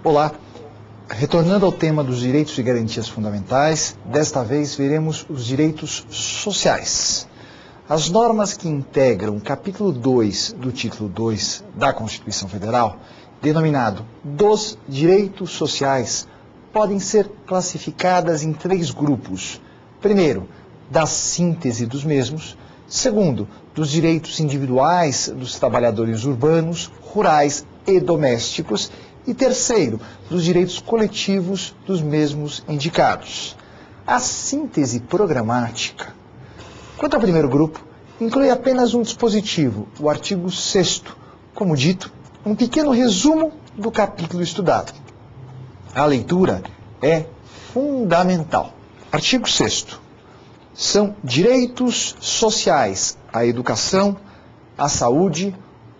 Olá, retornando ao tema dos direitos e garantias fundamentais, desta vez veremos os direitos sociais. As normas que integram o capítulo 2 do título 2 da Constituição Federal, denominado dos direitos sociais, podem ser classificadas em 3 grupos. Primeiro, da síntese dos mesmos. Segundo, dos direitos individuais dos trabalhadores urbanos, rurais e domésticos. E terceiro, dos direitos coletivos dos mesmos indicados. A síntese programática, quanto ao primeiro grupo, inclui apenas um dispositivo, o artigo 6º, como dito, um pequeno resumo do capítulo estudado. A leitura é fundamental. Artigo 6º. São direitos sociais a educação, a saúde,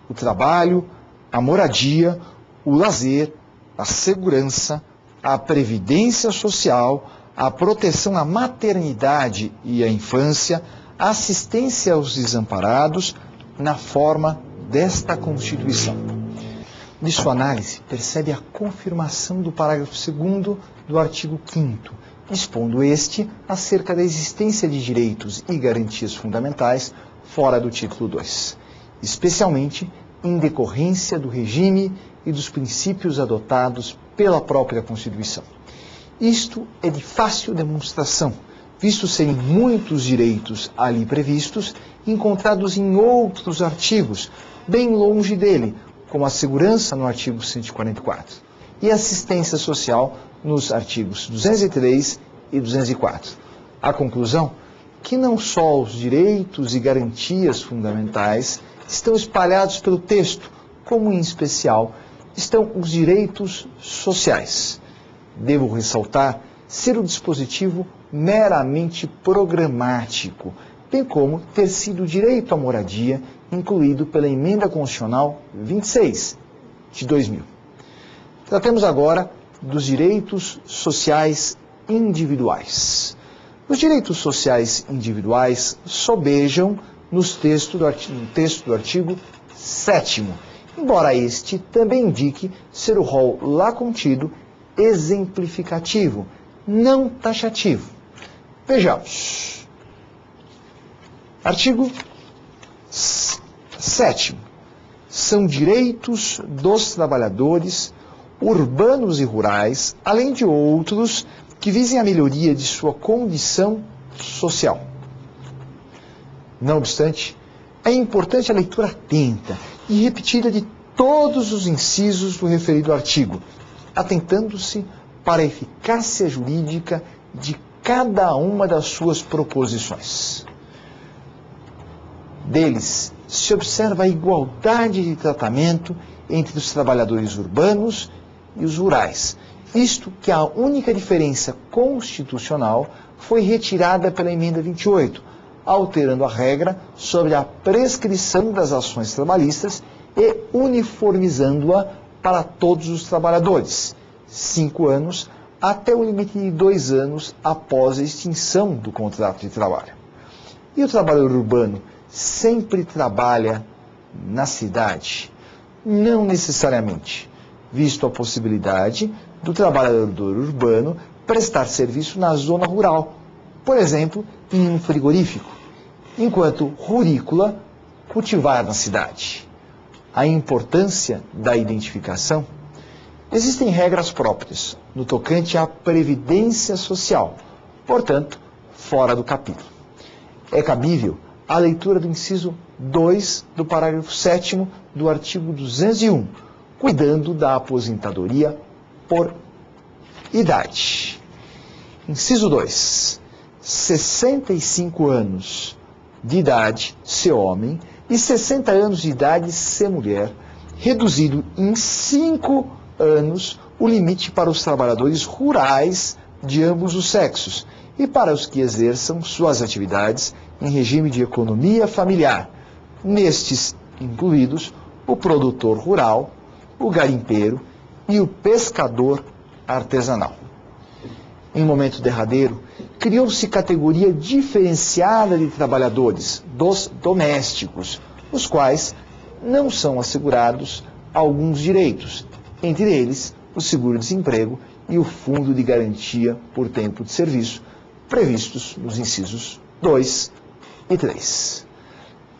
o trabalho, a moradia, o lazer, a segurança, a previdência social, a proteção à maternidade e à infância, a assistência aos desamparados, na forma desta Constituição. De sua análise, percebe a confirmação do parágrafo 2º do artigo 5º, expondo este acerca da existência de direitos e garantias fundamentais fora do título 2, especialmente em decorrência do regime e dos princípios adotados pela própria Constituição. Isto é de fácil demonstração, visto serem muitos direitos ali previstos, encontrados em outros artigos, bem longe dele, como a segurança no artigo 144, e a assistência social nos artigos 203 e 204. A conclusão, que não só os direitos e garantias fundamentais estão espalhados pelo texto, como em especial estão os direitos sociais. Devo ressaltar ser o dispositivo meramente programático, bem como ter sido o direito à moradia incluído pela Emenda Constitucional 26 de 2000. Tratemos agora dos direitos sociais individuais. Os direitos sociais individuais sobejam no texto do artigo 7º, embora este também indique ser o rol lá contido exemplificativo, não taxativo. Vejamos. Artigo 7º. São direitos dos trabalhadores urbanos e rurais, além de outros que visem a melhoria de sua condição social. Não obstante, é importante a leitura atenta e repetida de todos os incisos do referido artigo, atentando-se para a eficácia jurídica de cada uma das suas proposições. Deles, se observa a igualdade de tratamento entre os trabalhadores urbanos e os rurais, isto que a única diferença constitucional foi retirada pela Emenda 28, alterando a regra sobre a prescrição das ações trabalhistas e uniformizando-a para todos os trabalhadores, 5 anos até o limite de 2 anos após a extinção do contrato de trabalho. E o trabalhador urbano sempre trabalha na cidade? Não necessariamente, visto a possibilidade do trabalhador urbano prestar serviço na zona rural, por exemplo, em um frigorífico, enquanto rurícola cultivar na cidade. A importância da identificação. Existem regras próprias no tocante à previdência social, portanto, fora do capítulo. É cabível a leitura do inciso 2 do parágrafo 7º do artigo 201, cuidando da aposentadoria por idade. Inciso 2. 65 anos de idade, se homem, e 60 anos de idade, se mulher, reduzido em 5 anos o limite para os trabalhadores rurais de ambos os sexos e para os que exerçam suas atividades em regime de economia familiar, nestes incluídos o produtor rural, o garimpeiro e o pescador artesanal. Em momento derradeiro, criou-se categoria diferenciada de trabalhadores, dos domésticos, os quais não são assegurados alguns direitos, entre eles o seguro-desemprego e o fundo de garantia por tempo de serviço, previstos nos incisos 2 e 3.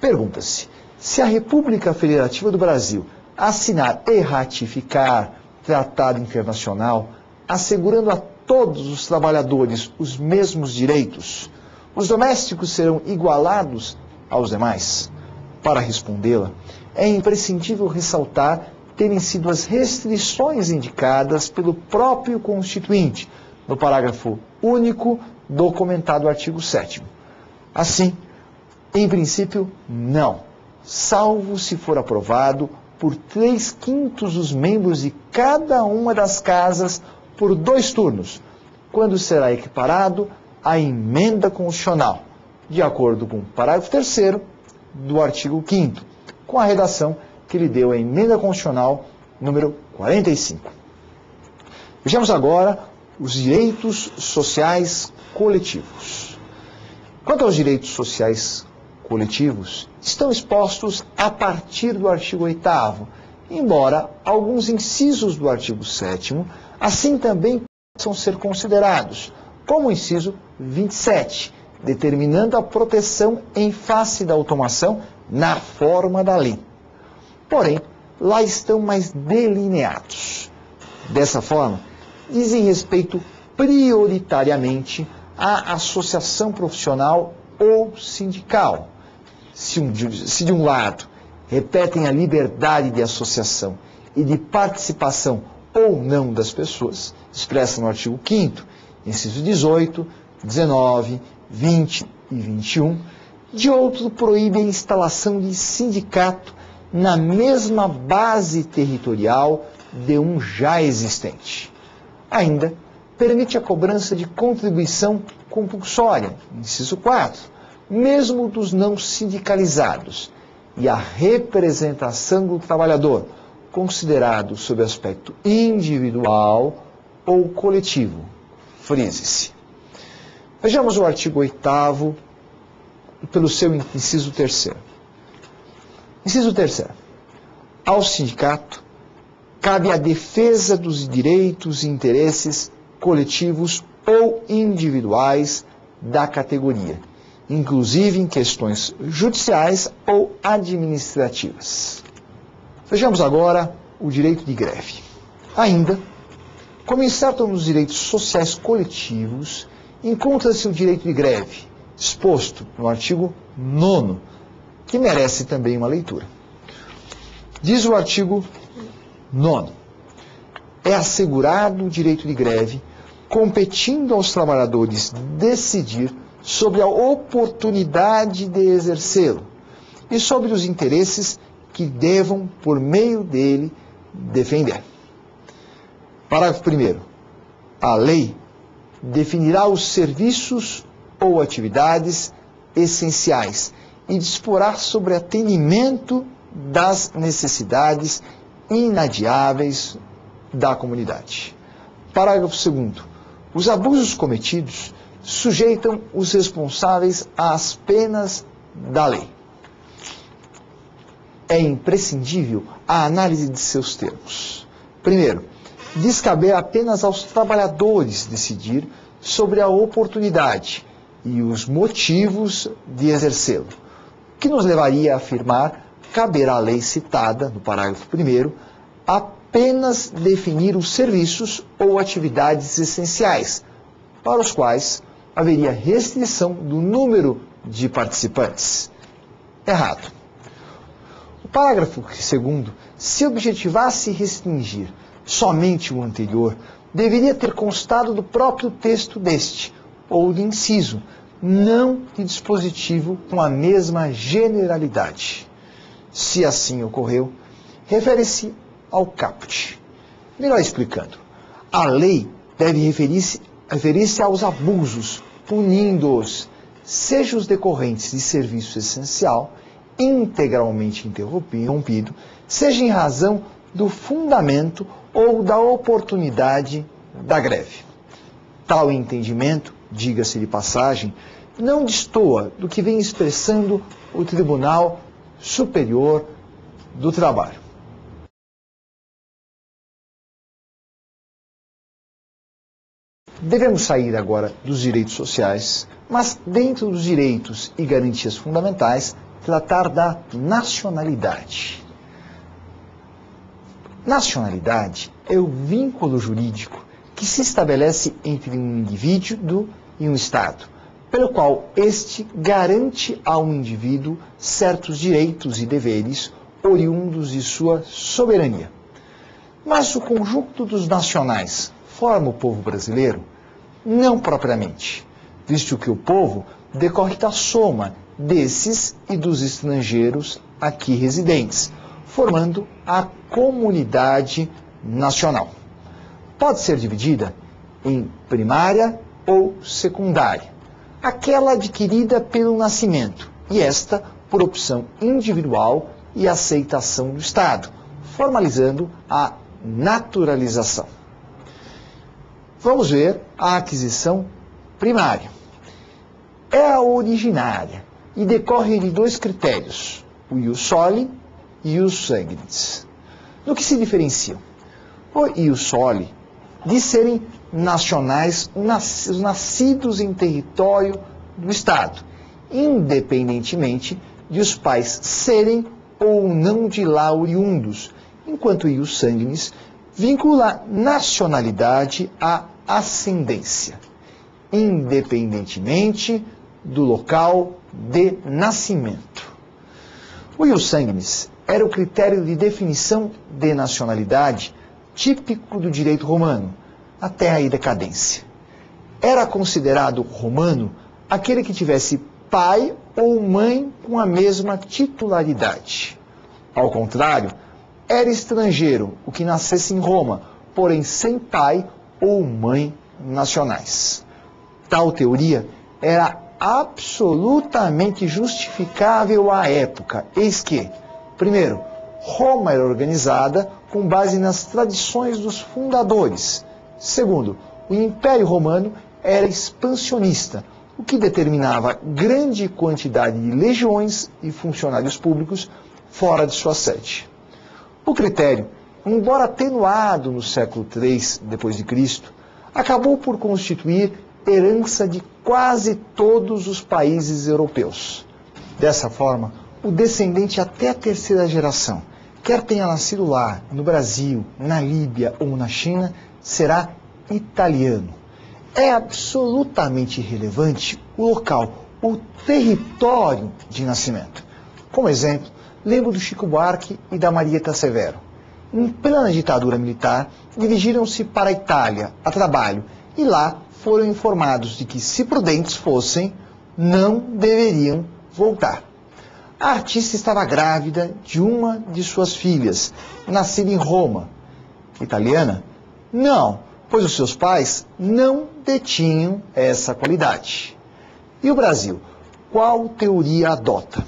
Pergunta-se: se a República Federativa do Brasil assinar e ratificar tratado internacional assegurando a todos os trabalhadores os mesmos direitos, os domésticos serão igualados aos demais? Para respondê-la, é imprescindível ressaltar terem sido as restrições indicadas pelo próprio Constituinte, no parágrafo único do comentado artigo 7º. Assim, em princípio, não, salvo se for aprovado por 3/5 dos membros de cada uma das casas por 2 turnos, quando será equiparado à emenda constitucional, de acordo com o parágrafo 3º do artigo 5º, com a redação que lhe deu a emenda constitucional número 45. Vejamos agora os direitos sociais coletivos. Quanto aos direitos sociais coletivos, estão expostos a partir do artigo 8º, embora alguns incisos do artigo 7º assim também possam ser considerados, como o inciso 27, determinando a proteção em face da automação na forma da lei. Porém, lá estão mais delineados. Dessa forma, dizem respeito prioritariamente à associação profissional ou sindical. Se de um lado repetem a liberdade de associação e de participação ou não das pessoas, expressa no artigo 5º, inciso 18, 19, 20 e 21, de outro proíbe a instalação de sindicato na mesma base territorial de um já existente. Ainda permite a cobrança de contribuição compulsória, inciso 4, mesmo dos não sindicalizados, e a representação do trabalhador, considerado sob aspecto individual ou coletivo. Frise-se. Vejamos o artigo 8º pelo seu inciso 3º. Inciso 3º. Ao sindicato cabe a defesa dos direitos e interesses coletivos ou individuais da categoria, inclusive em questões judiciais ou administrativas. Vejamos agora o direito de greve. Ainda, como incerto nos direitos sociais coletivos, encontra-se o direito de greve, exposto no artigo 9º, que merece também uma leitura. Diz o artigo 9º: é assegurado o direito de greve, competindo aos trabalhadores decidir sobre a oportunidade de exercê-lo e sobre os interesses que devam, por meio dele, defender. Parágrafo 1º. A lei definirá os serviços ou atividades essenciais e disporá sobre atendimento das necessidades inadiáveis da comunidade. Parágrafo 2º. Os abusos cometidos sujeitam os responsáveis às penas da lei. É imprescindível a análise de seus termos. Primeiro, diz caber apenas aos trabalhadores decidir sobre a oportunidade e os motivos de exercê-lo, o que nos levaria a afirmar caber à lei citada no parágrafo 1º apenas definir os serviços ou atividades essenciais, para os quais haveria restrição do número de participantes. Errado. O parágrafo 2º, se objetivasse restringir somente o anterior, deveria ter constado do próprio texto deste, ou do inciso, não de dispositivo com a mesma generalidade. Se assim ocorreu, refere-se ao caput. Melhor explicando, a lei deve referir-se aos abusos, punindo-os, seja os decorrentes de serviço essencial, integralmente interrompido, seja em razão do fundamento ou da oportunidade da greve. Tal entendimento, diga-se de passagem, não destoa do que vem expressando o Tribunal Superior do Trabalho. Devemos sair agora dos direitos sociais, mas dentro dos direitos e garantias fundamentais, tratar da nacionalidade. Nacionalidade é o vínculo jurídico que se estabelece entre um indivíduo e um Estado, pelo qual este garante ao indivíduo certos direitos e deveres oriundos de sua soberania. Mas o conjunto dos nacionais forma o povo brasileiro? Não propriamente, visto que o povo decorre da soma desses e dos estrangeiros aqui residentes, formando a comunidade nacional. Pode ser dividida em primária ou secundária, aquela adquirida pelo nascimento, e esta por opção individual e aceitação do Estado, formalizando a naturalização. Vamos ver a aquisição primária. É a originária e decorre de dois critérios, o ius soli e o ius sanguinis. No que se diferenciam? O ius soli, de serem nacionais, os nascidos em território do Estado, independentemente de os pais serem ou não de lá oriundos, enquanto o ius sanguinis vincula nacionalidade à ascendência, independentemente do local de nascimento. O ius sanguinis era o critério de definição de nacionalidade típico do direito romano, até a decadência. Era considerado romano aquele que tivesse pai ou mãe com a mesma titularidade. Ao contrário, era estrangeiro o que nascesse em Roma, porém sem pai ou mãe nacionais. Tal teoria era absolutamente justificável à época, eis que, primeiro, Roma era organizada com base nas tradições dos fundadores. Segundo, o Império Romano era expansionista, o que determinava grande quantidade de legiões e funcionários públicos fora de sua sede. O critério, embora atenuado no século III d.C., acabou por constituir herança de quase todos os países europeus. Dessa forma, o descendente até a terceira geração, quer tenha nascido lá, no Brasil, na Líbia ou na China, será italiano. É absolutamente irrelevante o local, o território de nascimento. Como exemplo, lembro do Chico Buarque e da Marieta Severo. Em plena ditadura militar, dirigiram-se para a Itália a trabalho e lá foram informados de que, se prudentes fossem, não deveriam voltar. A artista estava grávida de uma de suas filhas, nascida em Roma. Italiana? Não, pois os seus pais não detinham essa qualidade. E o Brasil? Qual teoria adota?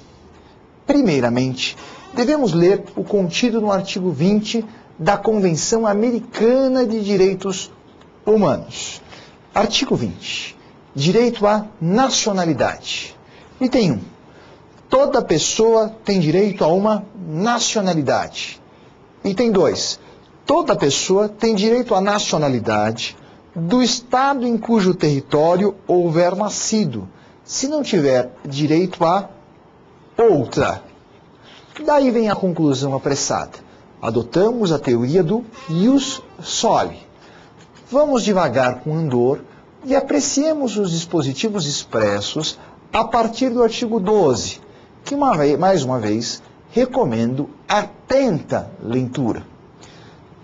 Primeiramente, devemos ler o contido no artigo 20 da Convenção Americana de Direitos Humanos. Artigo 20. Direito à nacionalidade. Item 1. Toda pessoa tem direito a uma nacionalidade. Item 2. Toda pessoa tem direito à nacionalidade do Estado em cujo território houver nascido, se não tiver direito a outra. Daí vem a conclusão apressada. Adotamos a teoria do ius soli. Vamos devagar com andor e apreciemos os dispositivos expressos a partir do artigo 12, que mais uma vez recomendo atenta leitura.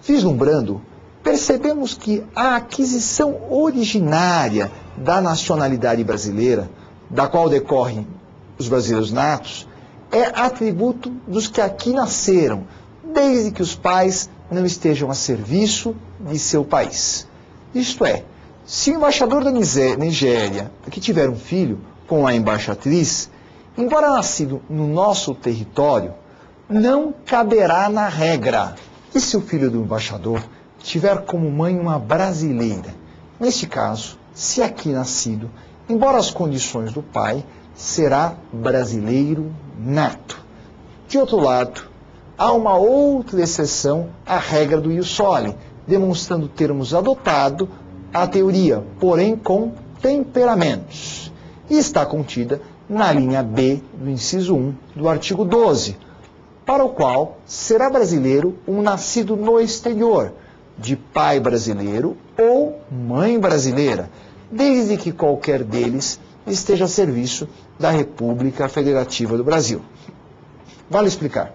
Vislumbrando, percebemos que a aquisição originária da nacionalidade brasileira, da qual decorrem os brasileiros natos, é atributo dos que aqui nasceram, desde que os pais não estejam a serviço de seu país. Isto é, se o embaixador da Nigéria, que tiver um filho com a embaixatriz, embora nascido no nosso território, não caberá na regra. E se o filho do embaixador tiver como mãe uma brasileira? Neste caso, se aqui nascido, embora as condições do pai, será brasileiro nato. De outro lado, há uma outra exceção à regra do ius soli, demonstrando termos adotado a teoria, porém com temperamentos. E está contida na linha B do inciso 1 do artigo 12, para o qual será brasileiro um nascido no exterior, de pai brasileiro ou mãe brasileira, desde que qualquer deles esteja a serviço da República Federativa do Brasil. Vale explicar.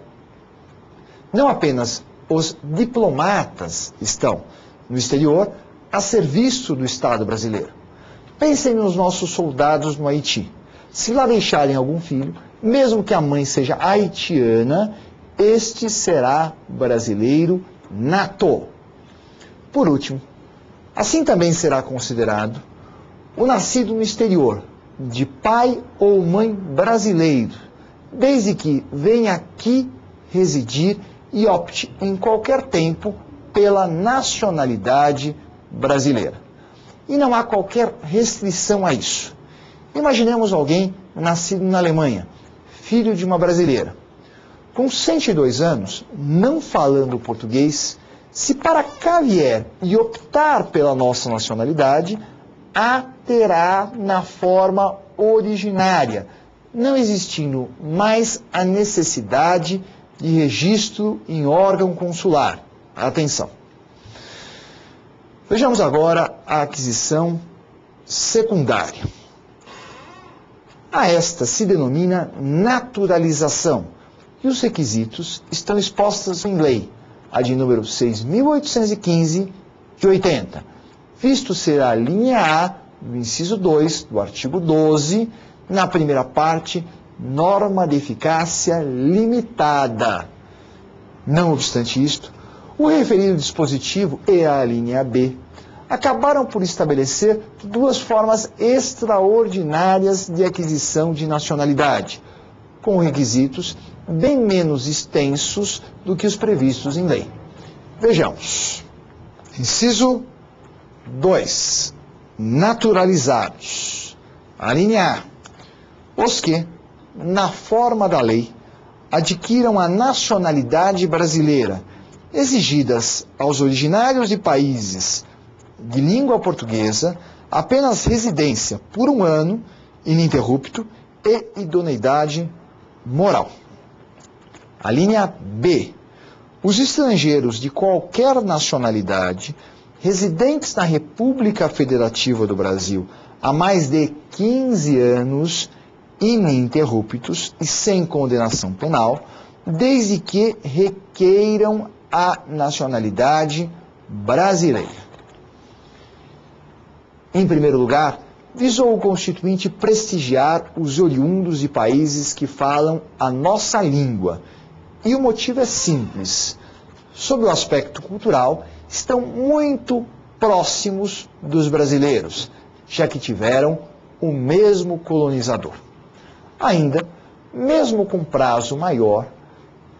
Não apenas os diplomatas estão no exterior a serviço do Estado brasileiro. Pensem nos nossos soldados no Haiti. Se lá deixarem algum filho, mesmo que a mãe seja haitiana, este será brasileiro nato. Por último, assim também será considerado o nascido no exterior, de pai ou mãe brasileiro, desde que venha aqui residir e opte em qualquer tempo pela nacionalidade brasileira. E não há qualquer restrição a isso. Imaginemos alguém nascido na Alemanha, filho de uma brasileira. Com 102 anos, não falando português, se para cá vier e optar pela nossa nacionalidade, a terá na forma originária, não existindo mais a necessidade de registro em órgão consular. Atenção. Vejamos agora a aquisição secundária. A esta se denomina naturalização, e os requisitos estão expostos em lei, a de número 6.815 de 80, visto ser a linha A do inciso 2 do artigo 12, na primeira parte, norma de eficácia limitada. Não obstante isto, o referido dispositivo e a linha B acabaram por estabelecer duas formas extraordinárias de aquisição de nacionalidade, com requisitos bem menos extensos do que os previstos em lei. Vejamos. Inciso 2. Naturalizados. A linha A. Os que, na forma da lei, adquiram a nacionalidade brasileira, exigidas aos originários de países de língua portuguesa, apenas residência por 1 ano, ininterrupto, e idoneidade moral. A linha B. Os estrangeiros de qualquer nacionalidade, residentes na República Federativa do Brasil há mais de 15 anos, ininterruptos e sem condenação penal, desde que requeiram a nacionalidade brasileira. Em primeiro lugar, visou o Constituinte prestigiar os oriundos de países que falam a nossa língua. E o motivo é simples. Sob o aspecto cultural, estão muito próximos dos brasileiros, já que tiveram o mesmo colonizador. Ainda, mesmo com prazo maior,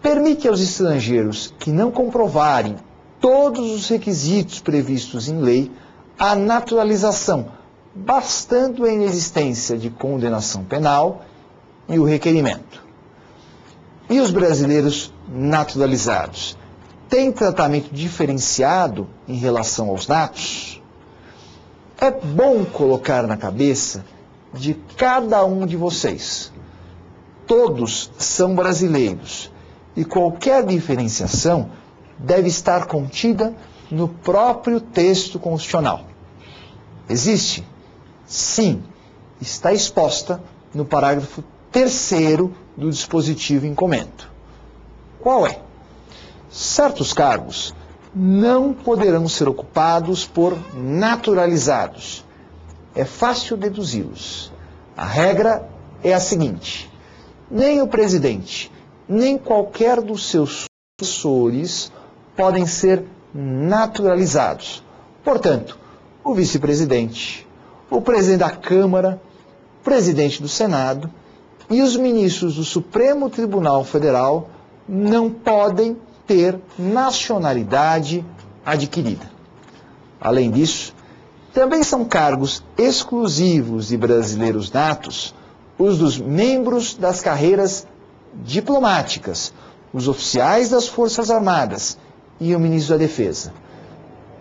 permite aos estrangeiros que não comprovarem todos os requisitos previstos em lei a naturalização, bastando a inexistência de condenação penal e o requerimento. E os brasileiros naturalizados têm tratamento diferenciado em relação aos natos? É bom colocar na cabeça de cada um de vocês. Todos são brasileiros e qualquer diferenciação deve estar contida no próprio texto constitucional. Existe? Sim, está exposta no parágrafo 3º do dispositivo em comento. Qual é? Certos cargos não poderão ser ocupados por naturalizados. É fácil deduzi-los. A regra é a seguinte: nem o presidente, nem qualquer dos seus sucessores podem ser naturalizados. Portanto, o vice-presidente, o presidente da Câmara, o presidente do Senado e os ministros do Supremo Tribunal Federal não podem ter nacionalidade adquirida. Além disso, também são cargos exclusivos de brasileiros natos os dos membros das carreiras diplomáticas, os oficiais das Forças Armadas e o ministro da Defesa.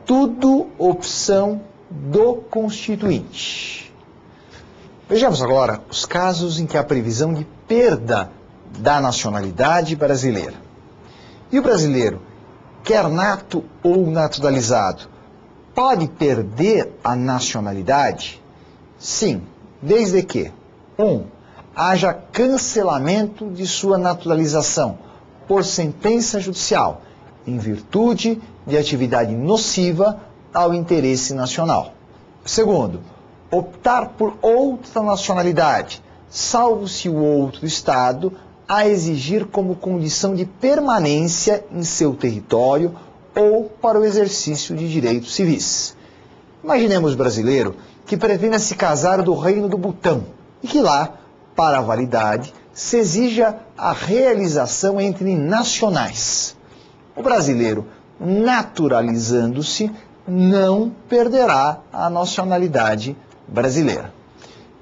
Tudo opção do Constituinte. Vejamos agora os casos em que há previsão de perda da nacionalidade brasileira. E o brasileiro, quer nato ou naturalizado, pode perder a nacionalidade? Sim, desde que 1. Haja cancelamento de sua naturalização por sentença judicial, em virtude de atividade nociva ao interesse nacional. 2. Optar por outra nacionalidade, salvo se o outro Estado a exigir como condição de permanência em seu território ou para o exercício de direitos civis. Imaginemos brasileiro que pretenda se casar do Reino do Butão e que lá, para a validade, se exija a realização entre nacionais. O brasileiro, naturalizando-se, não perderá a nacionalidade brasileira.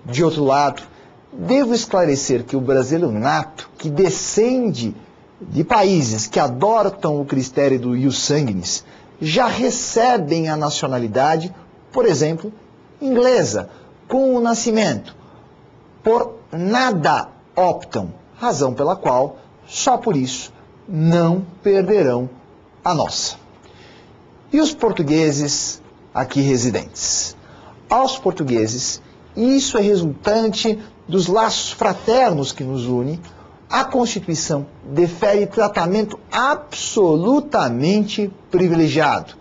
De outro lado, devo esclarecer que o brasileiro nato, que descende de países que adotam o critério do ius sanguinis, já recebem a nacionalidade, por exemplo, inglesa, com o nascimento. Por nada optam, razão pela qual, só por isso, não perderão a nossa. E os portugueses aqui residentes? Aos portugueses, e isso é resultante dos laços fraternos que nos unem, a Constituição defere tratamento absolutamente privilegiado,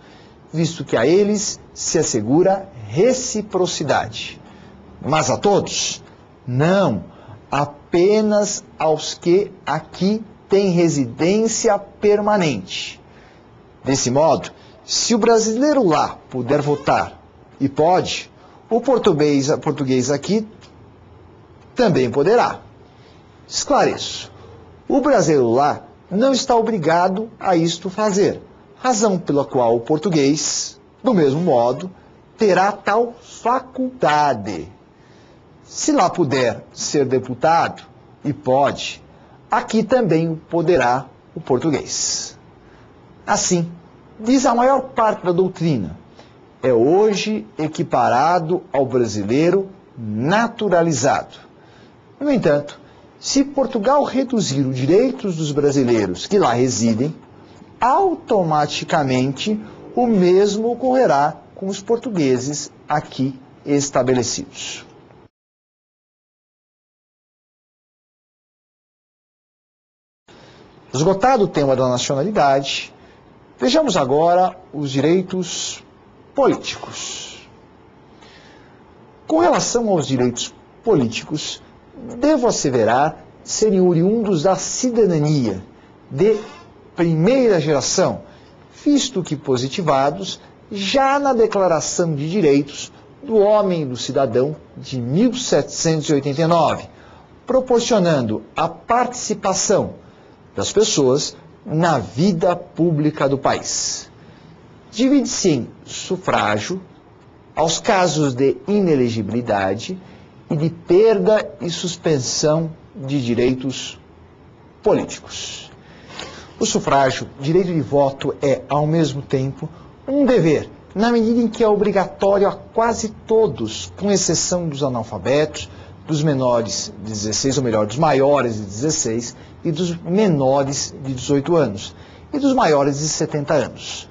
visto que a eles se assegura reciprocidade. Mas a todos? Não, apenas aos que aqui têm residência permanente. Desse modo, se o brasileiro lá puder votar, e pode, o português aqui também poderá. Esclareço, o brasileiro lá não está obrigado a isto fazer, razão pela qual o português, do mesmo modo, terá tal faculdade. Se lá puder ser deputado, e pode, aqui também poderá o português. Assim, diz a maior parte da doutrina, é hoje equiparado ao brasileiro naturalizado. No entanto, se Portugal reduzir os direitos dos brasileiros que lá residem, automaticamente o mesmo ocorrerá com os portugueses aqui estabelecidos. Esgotado o tema da nacionalidade, vejamos agora os direitos políticos. Com relação aos direitos políticos, devo asseverar serem oriundos da cidadania de primeira geração, visto que positivados já na Declaração de Direitos do Homem e do Cidadão de 1789, proporcionando a participação das pessoas na vida pública do país. Divide-se em sufrágio, aos casos de inelegibilidade e de perda e suspensão de direitos políticos. O sufrágio, direito de voto, é, ao mesmo tempo, um dever, na medida em que é obrigatório a quase todos, com exceção dos analfabetos, dos menores de 16, ou melhor, dos maiores de 16 e dos menores de 18 anos, e dos maiores de 70 anos.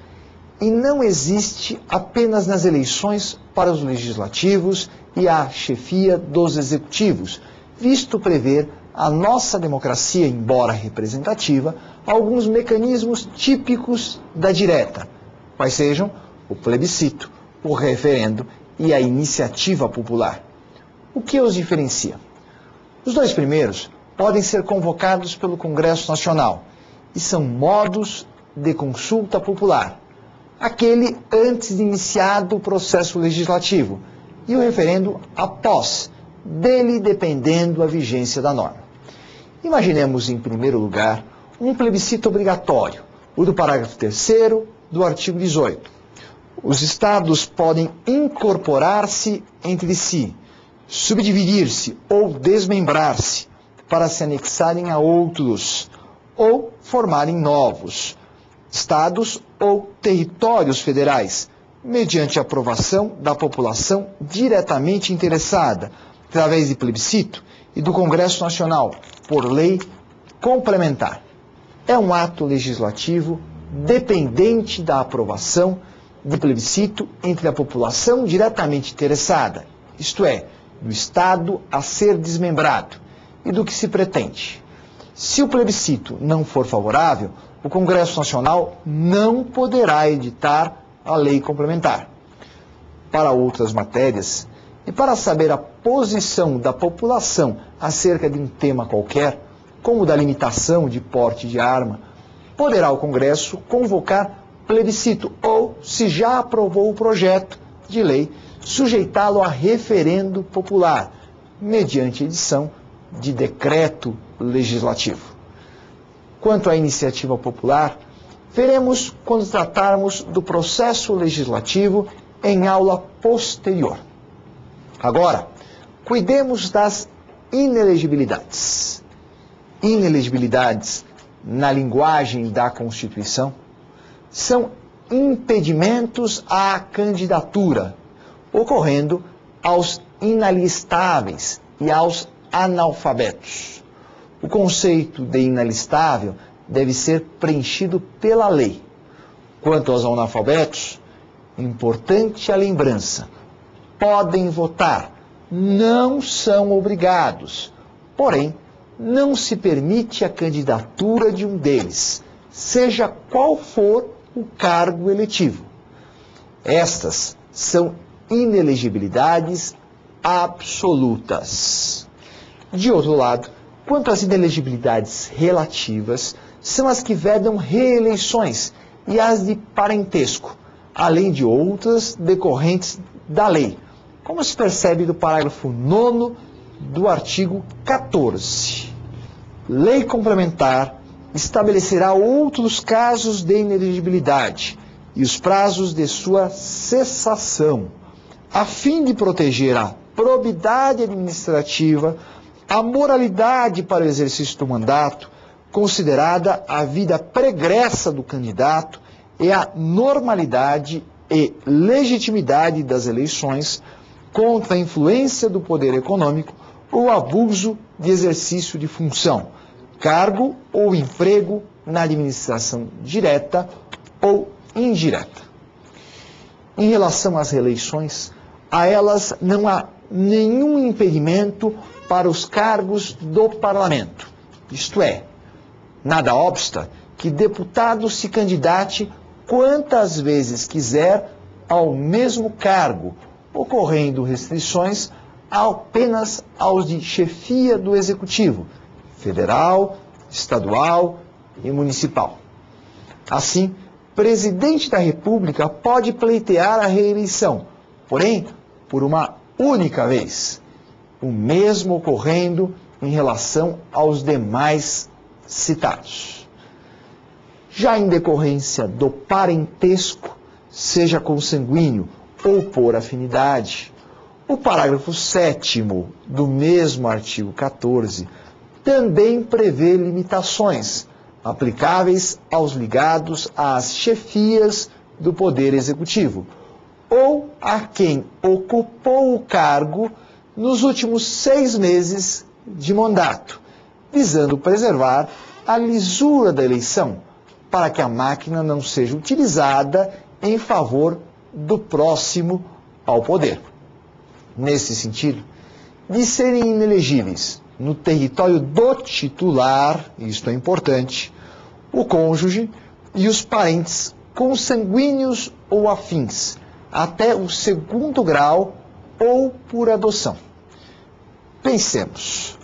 E não existe apenas nas eleições para os legislativos e a chefia dos executivos, visto prever a nossa democracia, embora representativa, alguns mecanismos típicos da direta, quais sejam o plebiscito, o referendo e a iniciativa popular. O que os diferencia? Os dois primeiros podem ser convocados pelo Congresso Nacional e são modos de consulta popular. Aquele antes de iniciado o processo legislativo e o referendo após, dele dependendo a vigência da norma. Imaginemos, em primeiro lugar, um plebiscito obrigatório, o do parágrafo 3º do artigo 18. Os estados podem incorporar-se entre si, subdividir-se ou desmembrar-se para se anexarem a outros ou formarem novos estados ou territórios federais, mediante a aprovação da população diretamente interessada, através de plebiscito e do Congresso Nacional, por lei complementar. É um ato legislativo dependente da aprovação de plebiscito entre a população diretamente interessada, isto é, do Estado a ser desmembrado, e do que se pretende. Se o plebiscito não for favorável, o Congresso Nacional não poderá editar a lei complementar. Para outras matérias, e para saber a posição da população acerca de um tema qualquer, como o da limitação de porte de arma, poderá o Congresso convocar plebiscito ou, se já aprovou o projeto de lei, sujeitá-lo a referendo popular, mediante edição de decreto legislativo. Quanto à iniciativa popular, veremos quando tratarmos do processo legislativo em aula posterior. Agora, cuidemos das inelegibilidades. Inelegibilidades, na linguagem da Constituição, são impedimentos à candidatura, ocorrendo aos inalistáveis e aos analfabetos. O conceito de inalistável deve ser preenchido pela lei. Quanto aos analfabetos, importante a lembrança: podem votar, não são obrigados, porém, não se permite a candidatura de um deles, seja qual for o cargo eletivo. Estas são inelegibilidades absolutas. De outro lado, quanto às inelegibilidades relativas, são as que vedam reeleições e as de parentesco, além de outras decorrentes da lei, como se percebe do parágrafo 9º do artigo 14. Lei complementar estabelecerá outros casos de inelegibilidade e os prazos de sua cessação, a fim de proteger a probidade administrativa, a moralidade para o exercício do mandato, considerada a vida pregressa do candidato e a normalidade e legitimidade das eleições contra a influência do poder econômico ou abuso de exercício de função, cargo ou emprego na administração direta ou indireta. Em relação às reeleições, a elas não há nenhum impedimento para os cargos do parlamento, isto é, nada obsta que deputado se candidate quantas vezes quiser ao mesmo cargo, ocorrendo restrições apenas aos de chefia do Executivo, federal, estadual e municipal. Assim, presidente da República pode pleitear a reeleição, porém, por uma única vez, o mesmo ocorrendo em relação aos demais citados. Já em decorrência do parentesco, seja consanguíneo ou por afinidade, o parágrafo 7º do mesmo artigo 14 também prevê limitações aplicáveis aos ligados às chefias do Poder Executivo ou a quem ocupou o cargo nos últimos 6 meses de mandato, visando preservar a lisura da eleição, para que a máquina não seja utilizada em favor do próximo ao poder. Nesse sentido, de serem inelegíveis no território do titular, isto é importante, o cônjuge e os parentes consanguíneos ou afins, até o 2º grau ou por adoção. Pensemos,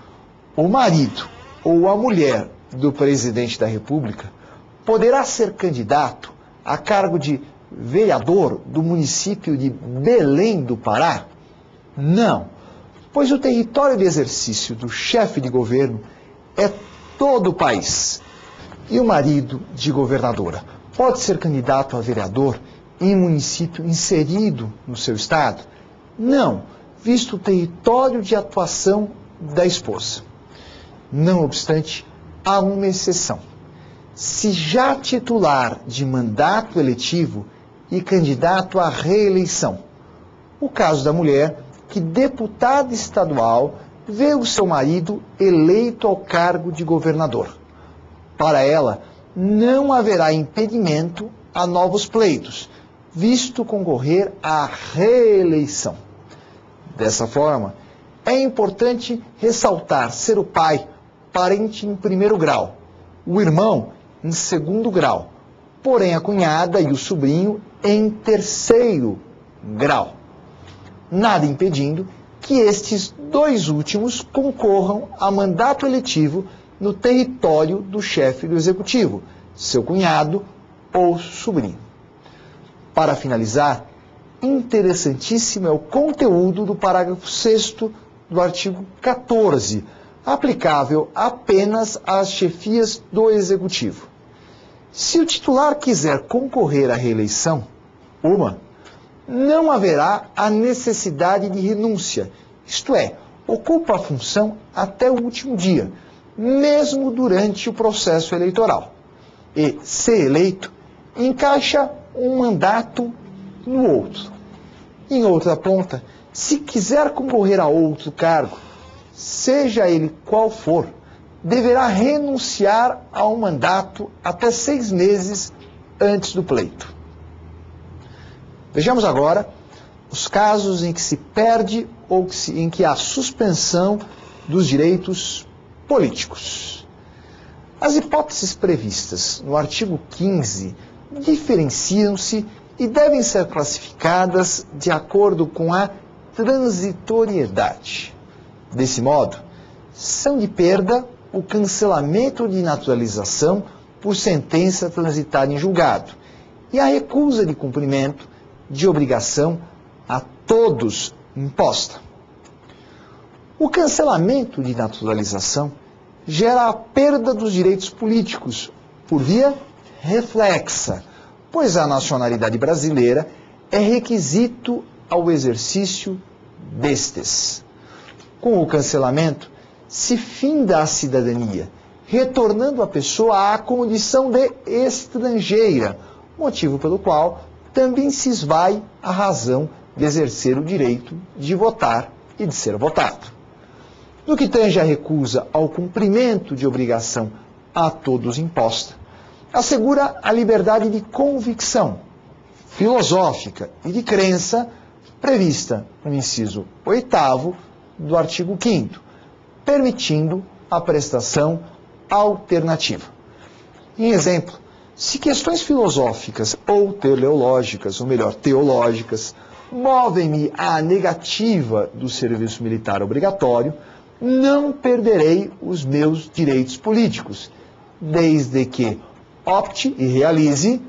o marido ou a mulher do presidente da República poderá ser candidato a cargo de vereador do município de Belém do Pará? Não, pois o território de exercício do chefe de governo é todo o país. E o marido de governadora pode ser candidato a vereador em município inserido no seu estado? Não, visto o território de atuação da esposa. Não obstante, há uma exceção. Se já titular de mandato eletivo e candidato à reeleição. O caso da mulher que, deputada estadual, vê o seu marido eleito ao cargo de governador. Para ela, não haverá impedimento a novos pleitos, visto concorrer à reeleição. Dessa forma, é importante ressaltar ser o pai parente em primeiro grau, o irmão em segundo grau, porém a cunhada e o sobrinho em terceiro grau. Nada impedindo que estes dois últimos concorram a mandato eletivo no território do chefe do executivo, seu cunhado ou sobrinho. Para finalizar, interessantíssimo é o conteúdo do parágrafo 6º do artigo 14, aplicável apenas às chefias do executivo. Se o titular quiser concorrer à reeleição, não haverá a necessidade de renúncia, isto é, ocupa a função até o último dia, mesmo durante o processo eleitoral. E, se eleito, encaixa um mandato no outro. Em outra ponta, se quiser concorrer a outro cargo, seja ele qual for, deverá renunciar ao mandato até 6 meses antes do pleito. Vejamos agora os casos em que se perde ou em que há suspensão dos direitos políticos. As hipóteses previstas no artigo 15 diferenciam-se e devem ser classificadas de acordo com a transitoriedade. Desse modo, são de perda o cancelamento de naturalização por sentença transitada em julgado e a recusa de cumprimento de obrigação a todos imposta. O cancelamento de naturalização gera a perda dos direitos políticos por via reflexa, pois a nacionalidade brasileira é requisito ao exercício destes. Com o cancelamento, se finda a cidadania, retornando a pessoa à condição de estrangeira, motivo pelo qual também se esvai a razão de exercer o direito de votar e de ser votado. No que tange à recusa ao cumprimento de obrigação a todos imposta, assegura a liberdade de convicção filosófica e de crença prevista no inciso 8º do artigo 5º, permitindo a prestação alternativa. Em exemplo, se questões filosóficas ou teleológicas, ou melhor, teológicas, movem-me à negativa do serviço militar obrigatório, não perderei os meus direitos políticos, desde que opte e realize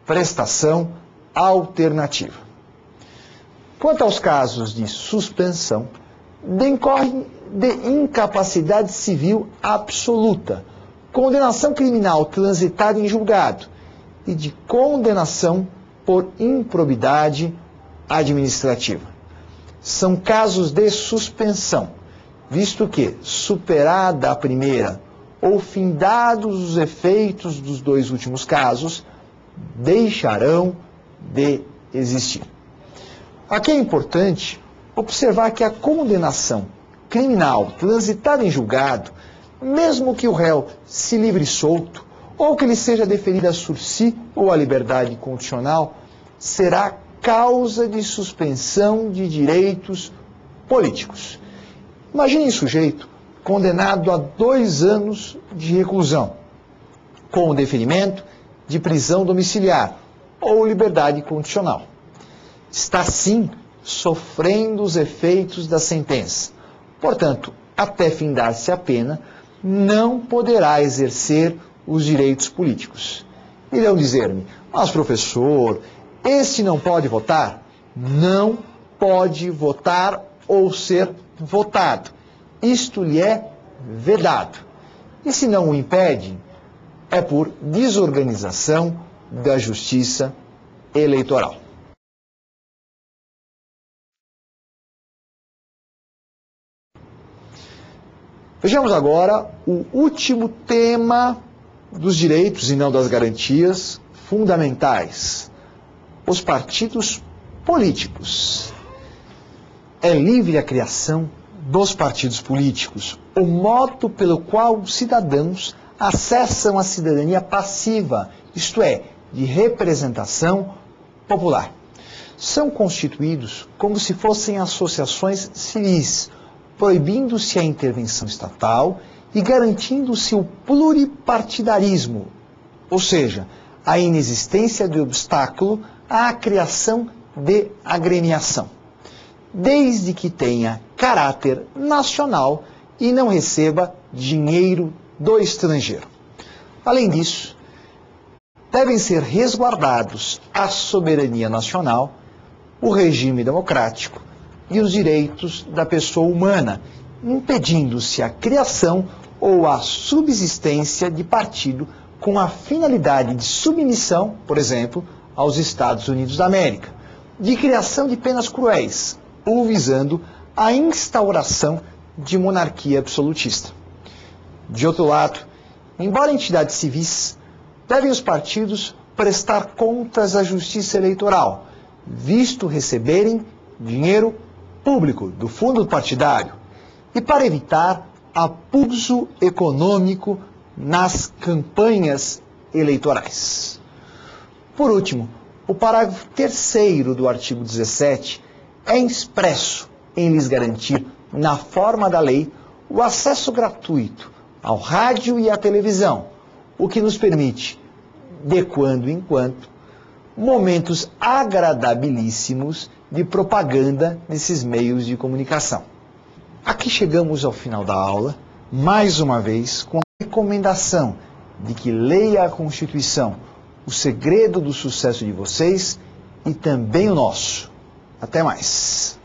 prestação alternativa. Quanto aos casos de suspensão, decorrem de incapacidade civil absoluta, condenação criminal transitada em julgado e de condenação por improbidade administrativa. São casos de suspensão, visto que, superada a primeira ou findados os efeitos dos dois últimos casos, deixarão de existir. Aqui é importante observar que a condenação criminal transitada em julgado, mesmo que o réu se livre solto, ou que lhe seja deferida a sursi ou a liberdade condicional, será causa de suspensão de direitos políticos. Imagine um sujeito condenado a 2 anos de reclusão, com o deferimento de prisão domiciliar ou liberdade condicional. Está, sim, sofrendo os efeitos da sentença. Portanto, até findar-se a pena, não poderá exercer os direitos políticos. Irão dizer-me, mas professor, este não pode votar? Não pode votar ou ser votado. Isto lhe é vedado. E se não o impede, é por desorganização da justiça eleitoral. Vejamos agora o último tema dos direitos e não das garantias fundamentais: os partidos políticos. É livre a criação dos partidos políticos, o modo pelo qual os cidadãos acessam a cidadania passiva, isto é, de representação popular. São constituídos como se fossem associações civis, proibindo-se a intervenção estatal e garantindo-se o pluripartidarismo, ou seja, a inexistência de obstáculo à criação de agremiação, desde que tenha caráter nacional e não receba dinheiro do estrangeiro. Além disso, devem ser resguardados a soberania nacional, o regime democrático e os direitos da pessoa humana, impedindo-se a criação ou a subsistência de partido com a finalidade de submissão, por exemplo, aos Estados Unidos da América, de criação de penas cruéis ou visando a instauração de monarquia absolutista. De outro lado, embora entidades civis, devem os partidos prestar contas à justiça eleitoral, visto receberem dinheiro público do fundo partidário e para evitar abuso econômico nas campanhas eleitorais. Por último, o parágrafo 3º do artigo 17 é expresso em lhes garantir, na forma da lei, o acesso gratuito ao rádio e à televisão, o que nos permite, de quando em quando, momentos agradabilíssimos de propaganda nesses meios de comunicação. Aqui chegamos ao final da aula, mais uma vez, com a recomendação de que leia a Constituição, o segredo do sucesso de vocês e também o nosso. Até mais!